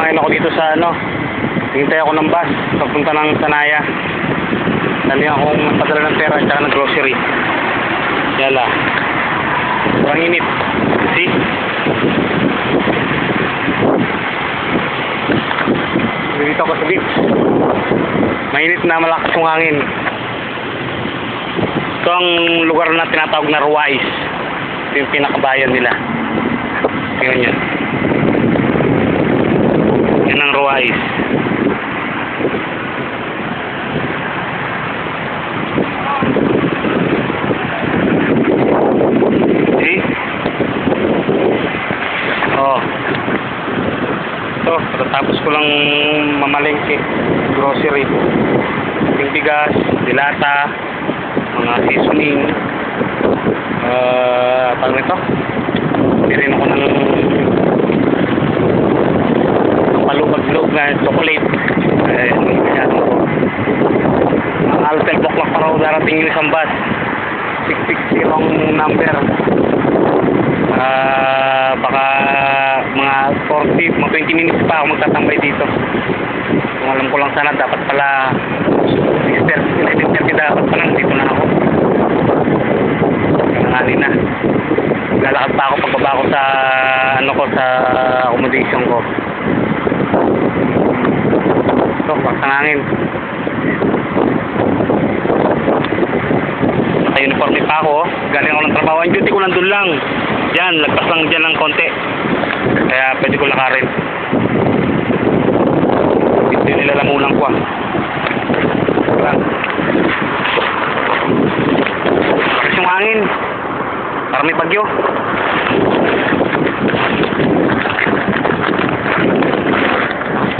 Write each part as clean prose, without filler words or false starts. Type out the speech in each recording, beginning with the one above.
Ngayon ako dito sa ano, hintay ako ng bus papunta ng Sanaya. Dali akong padala ng pera at saka ng grocery. Yala. Sobrang init. See? Dito ako sa beach. Mainit na, malakas yung hangin. Ito ang lugar na tinatawag na Ruwais. Ito yung pinakabayan nila. Tingnan nyo. Yan ang Ruwais. See? Oh. Ito, tapos ko lang mamalengke. Grocery. Yung bigas, dilata, mga seasoning. Paano ito? Hindi rin ako ng palubag-log na chocolate. Ang altel block lang pa raw darating yung isang bus. 660 ang number. Baka mga 40, mga 20 minutes pa ako magtatambay dito. Kung alam ko lang sana, dapat pala 11:30 dapat pa lang dito na ako. Nangali na. Lalakad pa ako pagbaba ko sa ano ko, sa accommodation ko. Ito, pasangangin. Naka-uniforme pa ako. Galing ako ng trabaho. Ang duty ko nandun lang. Yan, lagpas lang dyan ng konti. Kaya pwede ko lakarin. Ito yung nilalamunan ko ah. Lakas yung hangin. Parang may bagyo.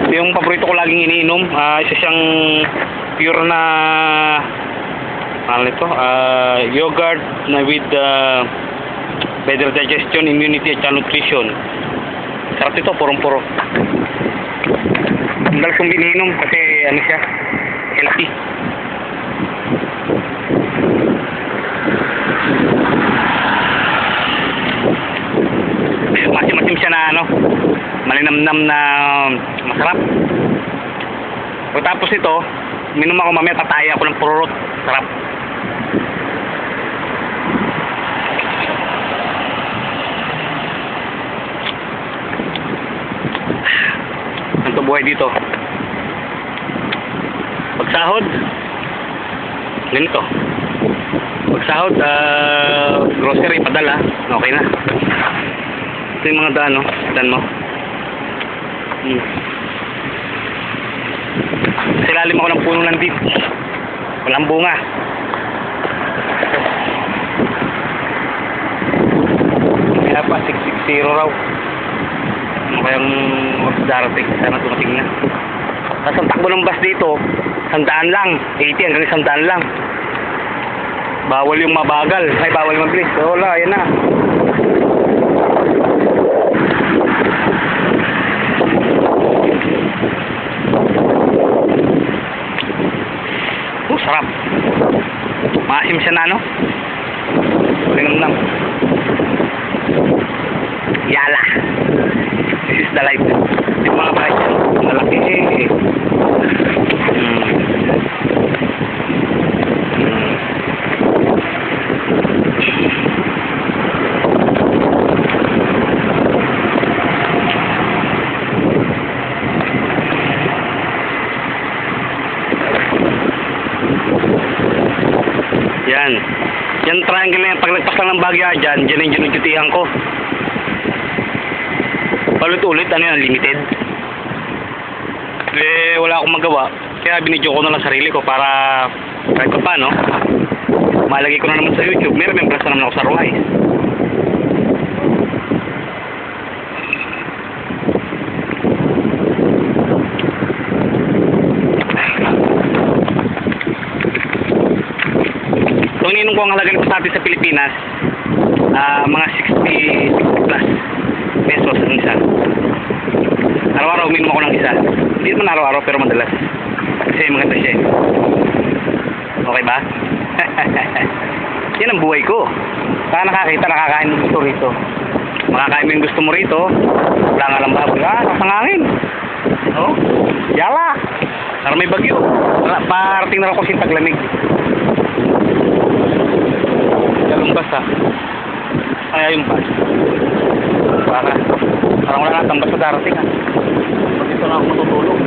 Ito yung paborito ko laging iniinom. Isa siyang pure na ano ito? Yogurt na with better digestion, immunity at nutrition. Sarap ito, purong-puro. Ang dalas kong bininom kasi ano siya, healthy. Masim-masim siya na ano, malinamnam na masarap. Pagkatapos ito, minom ako mamaya, tataya ako ng pururot. Sarap. Ang buhay dito. Pagsahod, ganito. Pagsahod, grocery, padala, okay na. Ito yung mga daan, no? Daan mo. Kasi lalim ako ng puno ng beach. Walang bunga. Kaya pa, 660 raw. Ano kayang darating? Sana tumating na. Tapos ang takbo ng bus dito, 100 lang. 80 hanggang 100 lang. Bawal yung mabagal. Ay, bawal yung mabilis. So, wala, yan na. Sarap. Maasim siya na, no? Linamnam. Yala. This is the life. Yung mga bahay dyan, malaki eh. Yan. Yan triangle na yan. Pag nagpas lang ng bagya dyan, dyan yung ginugutihan ko. Palit-ulit, ano yan, limited. Eh, wala akong magawa. Kaya binidyo ko na lang sarili ko para kahit pa paano, malagay ko na naman sa YouTube. May remembrance na naman ako sa Ruwais. Kung ninong ko ang halaga nito sa atin sa Pilipinas, mga 60 plus pesos ang isa. Araw-araw uminom ako ng isa. Hindi naman araw-araw pero madalas. Kasi maganda siya. Okay ba? Yan ang buhay ko. Saka nakakita, nakakain mo gusto rito. Makakain mo yung gusto mo rito. Wala nga lang baboy. Nasangangin. Oh? Yala! Para may bagyo. Parating na ako kasi taglamig. Galong bas ha. Kaya yung bus. Parang wala natang bus sa darating ha. Pag ito na ako matutulog.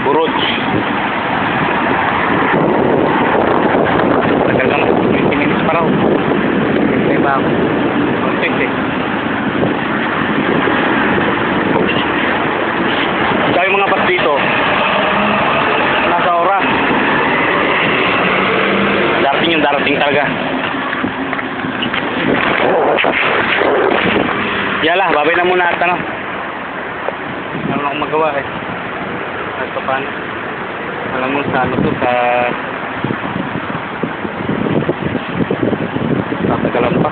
Buroj. Tagal naman. 20 minutes pa raw. Hindi ba ako? Perfect eh. Kaya yung mga bus dito, nasa oras. Darating talaga. Yala, babay na muna at ano. Ano akong magawa eh. At paano? Alam mo sa ano to, sa tatagalan pa.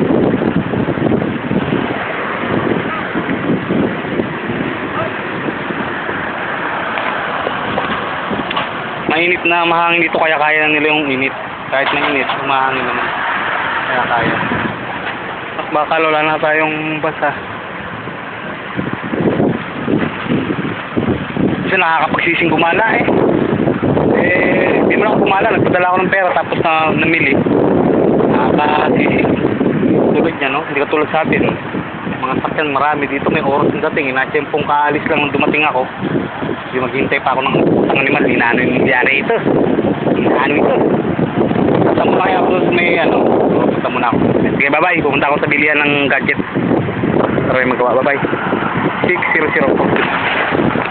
Mainit na mahangin dito kaya kaya na nila yung init. Kahit mainit, mahangin naman. Kaya kaya. Baka wala na tayong basa. Kasi nakakapagsising gumala eh. Di mo lang gumala. Nagpadala ako ng pera tapos na namili. Nakakasising. Tulad niya no? Hindi ka tulad sa atin. Mga sakyan marami dito. May oras na dating. Inatsempong kaalis lang nung dumating ako. Hindi maghintay pa ako ng utang animal. Inaano yung nangyari ito. Inaano ito. Punta muna kaya ako doon may ano. Punta muna ako. Sige, bye-bye. Pupunta ako sa bilihan ng gadget. Para may magawa. Bye-bye. 600.